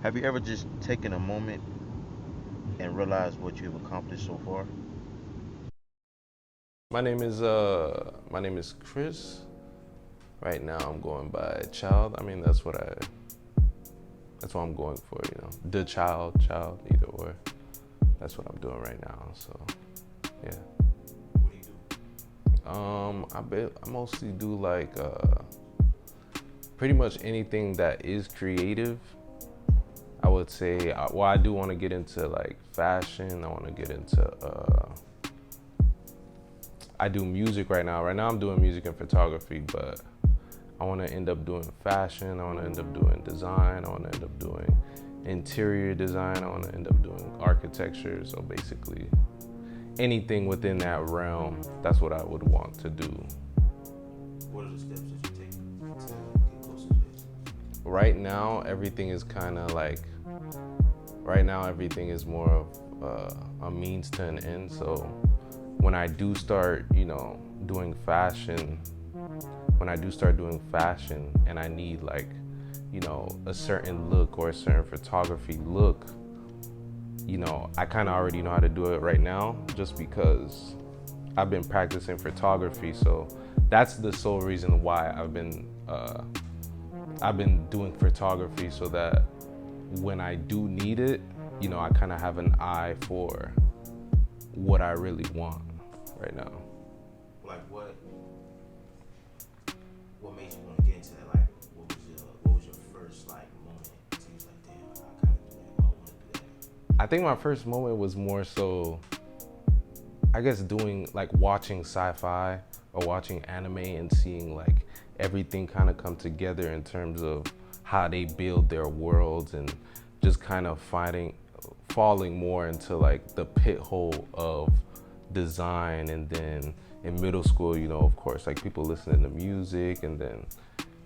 Have you ever just taken a moment and realized what you've accomplished so far? My name is Chris. Right now I'm going by child. I mean that's what I'm going for, you know. The child, either or. That's what I'm doing right now. So yeah. What do you do? I mostly do like pretty much anything that is creative. I would say well, I do want to get into like fashion. I want to get into I do music right now. Right now I'm doing music and photography, but I want to end up doing fashion. I want to end up doing design. I want to end up doing interior design. I want to end up doing architecture. So basically, anything within that realm, that's what I would want to do. What are the steps that you take to get closer to this? Right now, everything is kind of like, right now, everything is more of a means to an end. So when I do start, doing fashion, and I need like, a certain look or a certain photography look, I kind of already know how to do it right now just because I've been practicing photography. So that's the sole reason why I've been doing photography, so that when I do need it, I kind of have an eye for what I really want right now. Like what made you want to get into that? Like what was your first like moment? So you was like, damn, I kind of do that. I want to do that. I think my first moment was more so, I guess, doing like watching sci-fi or watching anime and seeing like everything kind of come together in terms of how they build their worlds, and just kind of falling more into like the pit hole of design. And then in middle school, of course, like people listening to music, and then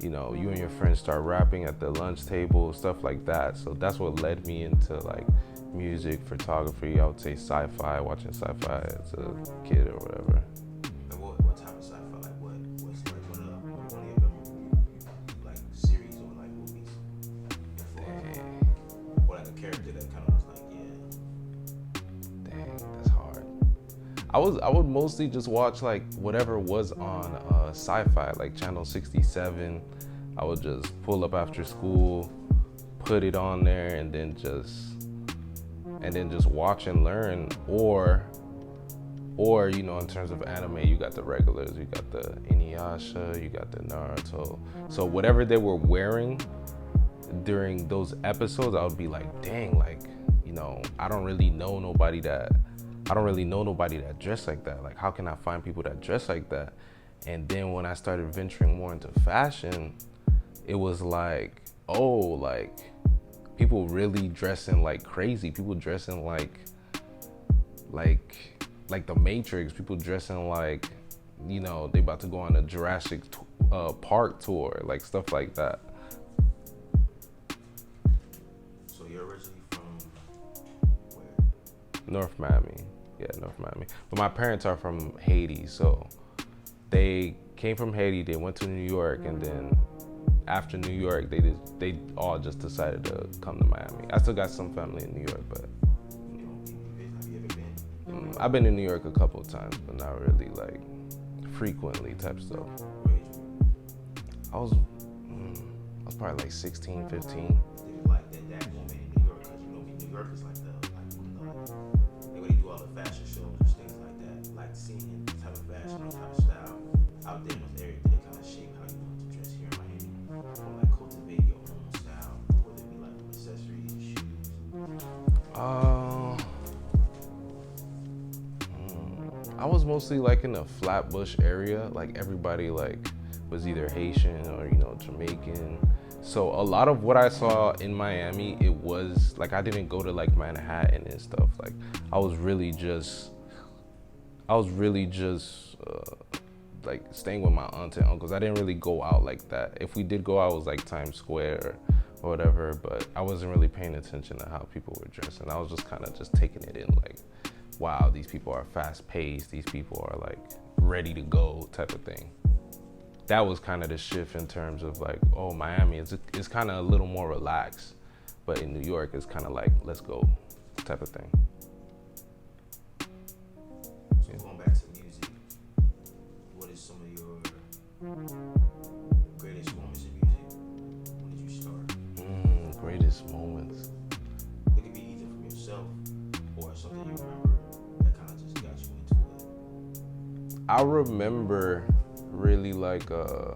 you and your friends start rapping at the lunch table, stuff like that. So that's what led me into like music, photography. I would say sci-fi, watching sci-fi as a kid or whatever. Like what type of sci-fi? Like what's like what one of your memorable like series or like movies Dang, or like a character that kind of was like, yeah. dang, that's hard. I would mostly just watch like whatever was on sci-fi, like channel 67. I would just pull up after school, put it on there, and then just watch and learn. Or in terms of anime, you got the regulars, you got the Inuyasha, you got the Naruto. So whatever they were wearing during those episodes, I would be like, dang, like, I don't really know nobody that dressed like that. Like, how can I find people that dress like that? And then when I started venturing more into fashion, it was like, oh, like people really dressing like crazy. People dressing like the Matrix. People dressing like, they about to go on a Jurassic Park tour, like stuff like that. So you're originally from where? North Miami. Yeah, North Miami. But my parents are from Haiti, so they came from Haiti, they went to New York, and then after New York, they all just decided to come to Miami. I still got some family in New York, but Have you ever been? I've been in New York a couple of times, but not really like frequently type stuff. Where age were you? I was probably like 16, 15. Did you like that moment in New York? Because New York is like where they do all the fashion shows, things like that. Like seeing the type of fashion, the type of style out there in those areas, did it kind of shape how you want to dress here in Miami? Or like cultivate your own style, whether it be like accessories, shoes. I was mostly like in the Flatbush area. Like everybody like was either Haitian or Jamaican. So a lot of what I saw in Miami, it was like I didn't go to like Manhattan and stuff. Like I was really just like staying with my aunts and uncles. I didn't really go out like that. If we did go out, it was like Times Square or whatever, but I wasn't really paying attention to how people were dressing. I was just kind of just taking it in, like, wow, these people are fast paced, these people are like ready to go type of thing. That was kind of the shift in terms of like, oh, Miami, it's kind of a little more relaxed. but in New York it's kind of like, let's go type of thing. So going back to music, what is some of your greatest moments in music? When did you start? Greatest moments. It could be either from yourself or something you remember that kind of just got you into it. I remember really like the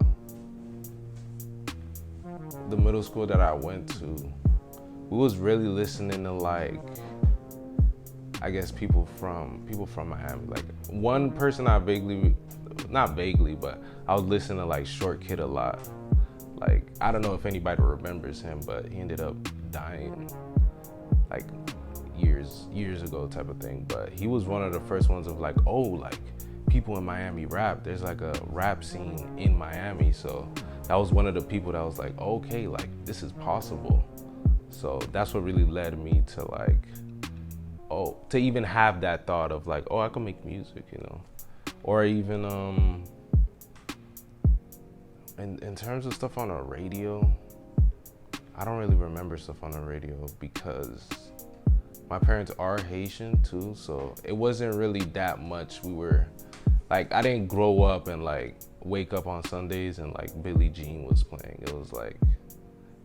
middle school that I went to, we was really listening to like, I guess people from Miami. Like one person I not vaguely, but I was listening to like Short Kid a lot. Like, I don't know if anybody remembers him, but he ended up dying like years ago type of thing. But he was one of the first ones of like, oh, like people in Miami rap. There's like a rap scene in Miami. So that was one of the people that was like, okay, like this is possible. So that's what really led me to like, oh, to even have that thought of like, oh, I can make music, you know? Or even in terms of stuff on the radio, I don't really remember stuff on the radio because my parents are Haitian too, so it wasn't really that much. We were like, I didn't grow up and like wake up on Sundays and like Billie Jean was playing. It was like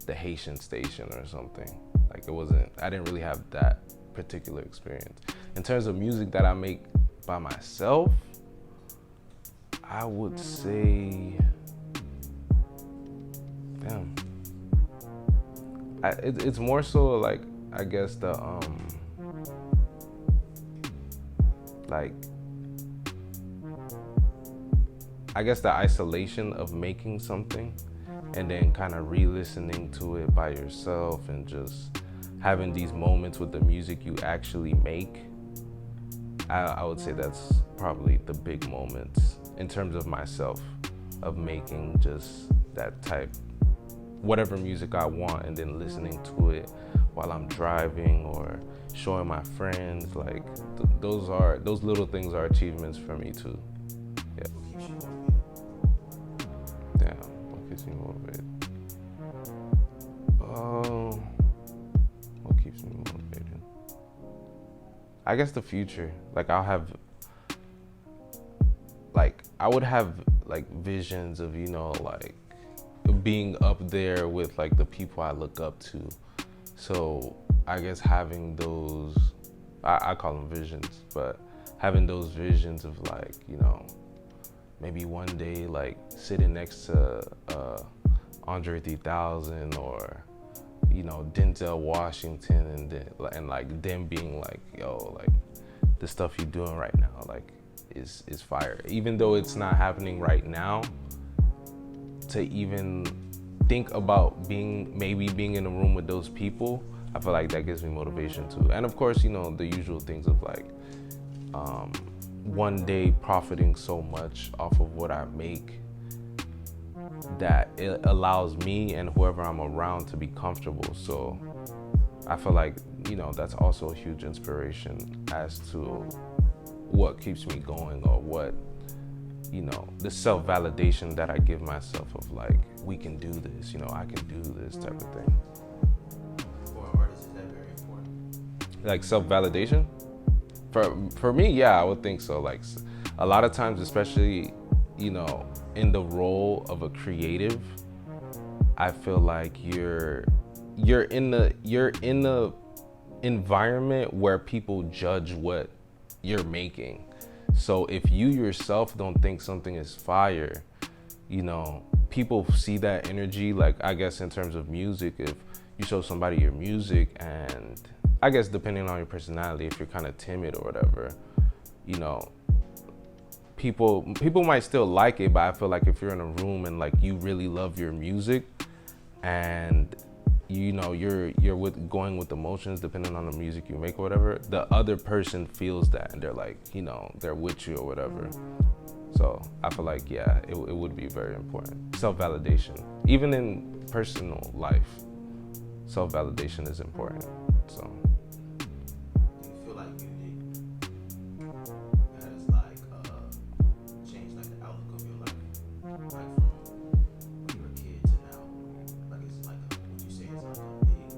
the Haitian station or something. Like it wasn't, I didn't really have that particular experience. In terms of music that I make by myself, I would say, damn. It's more so like, I guess the, like, I guess the isolation of making something and then kind of re-listening to it by yourself and just having these moments with the music you actually make. I would say that's probably the big moments in terms of myself, of making just that type, whatever music I want, and then listening to it while I'm driving or showing my friends. Like those little things are achievements for me too. Yeah. Damn, what keeps me motivated? Oh, what keeps me motivated? I guess the future. Like I would have like visions of, you know, like being up there with like the people I look up to. So I guess having those, I call them visions, but having those visions of like, you know, maybe one day like sitting next to Andre 3000 or, you know, Denzel Washington and like them being like, yo, like the stuff you're doing right now, like is fire. Even though it's not happening right now, to even think about maybe being in a room with those people, I feel like that gives me motivation too. And of course, you know, the usual things of like one day profiting so much off of what I make that it allows me and whoever I'm around to be comfortable. So I feel like, you know, that's also a huge inspiration as to what keeps me going, or what, you know, the self-validation that I give myself of like, we can do this, you know, I can do this type of thing. For an artist, is that very important? Like self-validation? For me, yeah, I would think so. Like a lot of times, especially, you know, in the role of a creative, I feel like you're in the environment where people judge what you're making. So if you yourself don't think something is fire, you know, people see that energy. Like, I guess in terms of music, if you show somebody your music, and I guess depending on your personality, if you're kind of timid or whatever, you know, people might still like it, but I feel like if you're in a room and like you really love your music and you know you're going with emotions depending on the music you make or whatever, the other person feels that and they're like, you know, they're with you or whatever. So I feel like, yeah, it would be very important. Self-validation, even in personal life, self-validation is important. So Do you feel like music has like changed like the outlook of your life, like from when you were a kid to now? Like it's like would you say it's like a big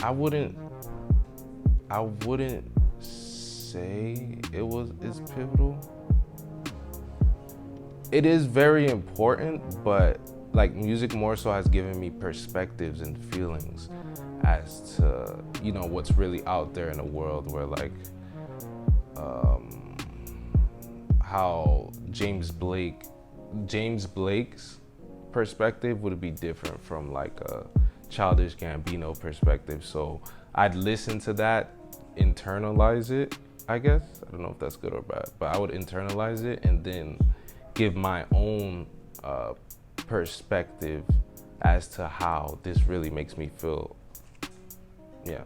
I wouldn't say it's pivotal. It is very important, but like music more so has given me perspectives and feelings as to, you know, what's really out there in the world, where like how James Blake's perspective would be different from like a Childish Gambino perspective. So I'd listen to that, internalize it, I guess. I don't know if that's good or bad, but I would internalize it and then give my own perspective as to how this really makes me feel. Yeah.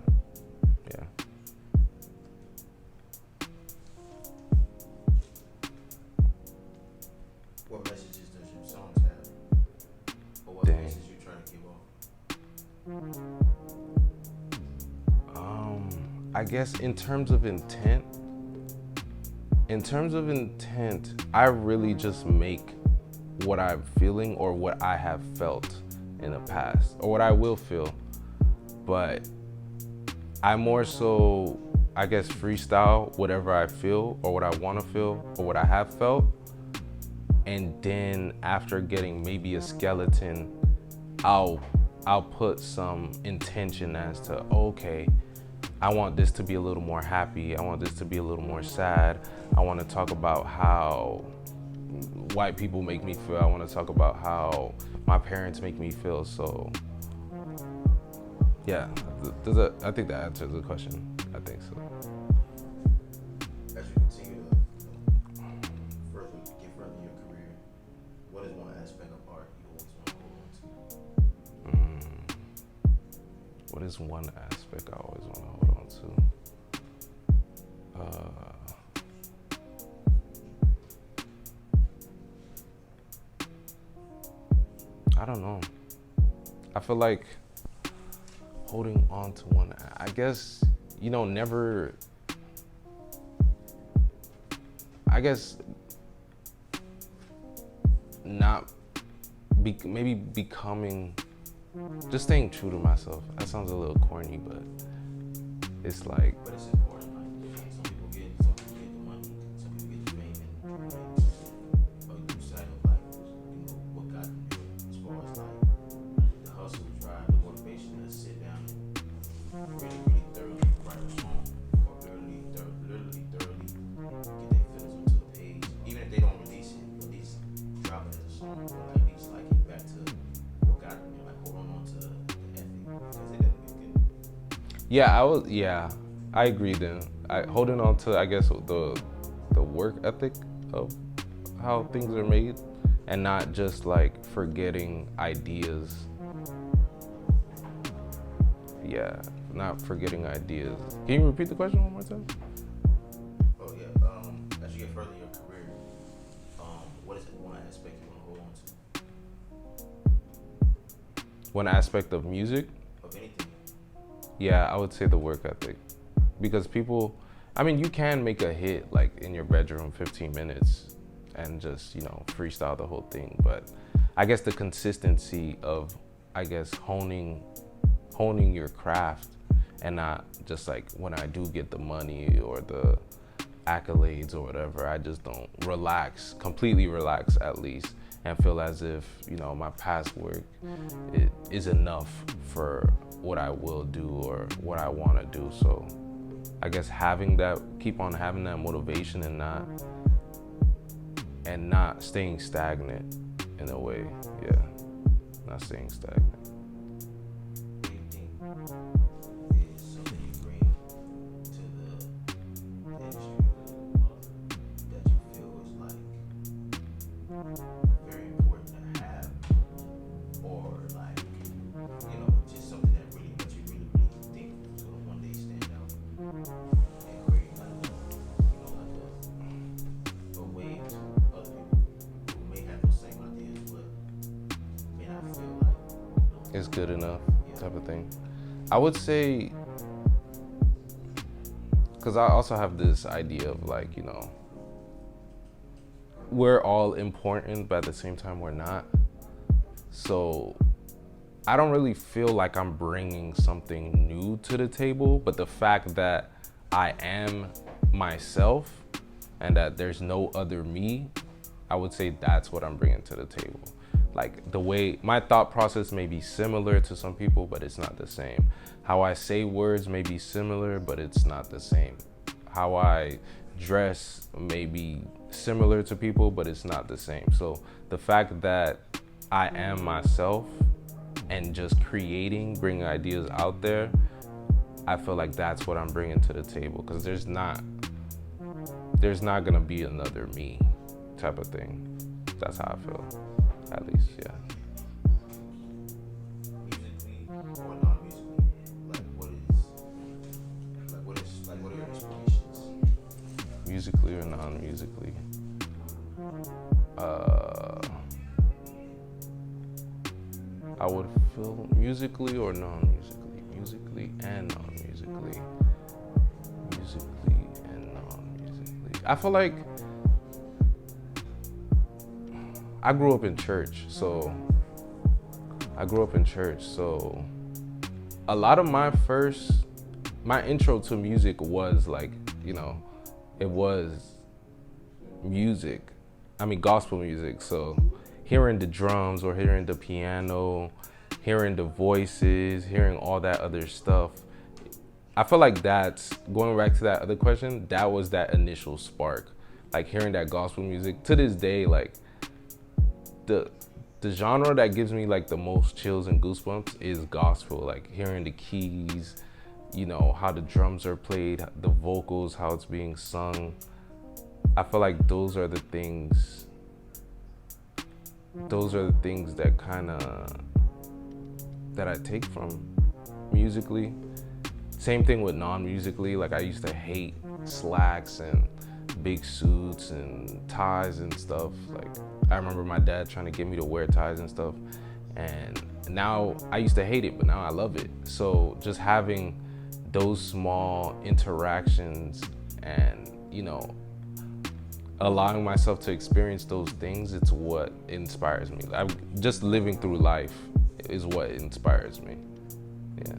What messages does your songs have? Or what message you trying to give off? I guess in terms of intent, I really just make what I'm feeling or what I have felt in the past or what I will feel. But I more so, I guess, freestyle whatever I feel or what I want to feel or what I have felt. And then after getting maybe a skeleton, I'll put some intention as to, okay, I want this to be a little more happy. I want this to be a little more sad. I want to talk about how white people make me feel. I want to talk about how my parents make me feel. So yeah, I think that answers the question. I think so. As you continue to get further in your career, what is one aspect of art you always want to hold on to? What is one aspect I always want to hold on to? I don't know. I feel like holding on to one, I guess, you know, never, I guess, not, maybe becoming, just staying true to myself. That sounds a little corny, but it's like. But it's important. Like some people get the money, some people get the fame, and like, or you lose sight of like, you know, what got them there. As far as like the hustle, drive, the motivation to sit down and really thoroughly write a song, or literally thoroughly get their feelings onto a page, even if they don't release it, at least drop it as a song, or at least like get back to what got them there, like hold on to the ethic, because it doesn't get. Yeah, I agree then. Holding on to, I guess, the work ethic of how things are made and not just like forgetting ideas. Yeah, not forgetting ideas. Can you repeat the question one more time? Oh yeah, as you get further in your career, what is one aspect you want to hold on to? One aspect of music? Of anything? Yeah, I would say the work ethic. Because people, I mean, you can make a hit like in your bedroom 15 minutes and just, you know, freestyle the whole thing. But I guess the consistency of, I guess, honing your craft and not just like when I do get the money or the accolades or whatever, I just don't completely relax at least, and feel as if, you know, my past work is enough for what I will do or what I want to do. So I guess keep on having that motivation and not staying stagnant in a way. Yeah, not staying stagnant. What do you think is something you bring to the industry that you feel is like very important to have, or like, you know, just something that you really think is gonna one day stand out and create like a way to other people who may have those same ideas but may not feel like, you know, It's good enough, type of thing. I would say, because I also have this idea of like, you know, we're all important, but at the same time we're not. So I don't really feel like I'm bringing something new to the table, but the fact that I am myself and that there's no other me, I would say that's what I'm bringing to the table. Like the way my thought process may be similar to some people, but it's not the same. How I say words may be similar, but it's not the same. How I dress may be similar to people, but it's not the same. So the fact that I am myself and just creating, bringing ideas out there, I feel like that's what I'm bringing to the table, because there's not gonna be another me type of thing. That's how I feel, at least, yeah. Musically or non-musically, what are your inspirations? Musically or non-musically? I would feel musically or non-musically, musically and non-musically, musically and non-musically. I feel like I grew up in church, so a lot of my intro to music was like, it was music. I mean, gospel music. So hearing the drums or hearing the piano, hearing the voices, hearing all that other stuff, I feel like that's, going back to that other question, that was that initial spark. Like hearing that gospel music. To this day, like the genre that gives me like the most chills and goosebumps is gospel. Like hearing the keys, how the drums are played, the vocals, how it's being sung. I feel like those are the things that that I take from musically. Same thing with non-musically. Like I used to hate slacks and big suits and ties and stuff. Like I remember my dad trying to get me to wear ties and stuff, and now I used to hate it, but now I love it. So just having those small interactions and allowing myself to experience those things, it's what inspires me. Just living through life is what inspires me. Yeah.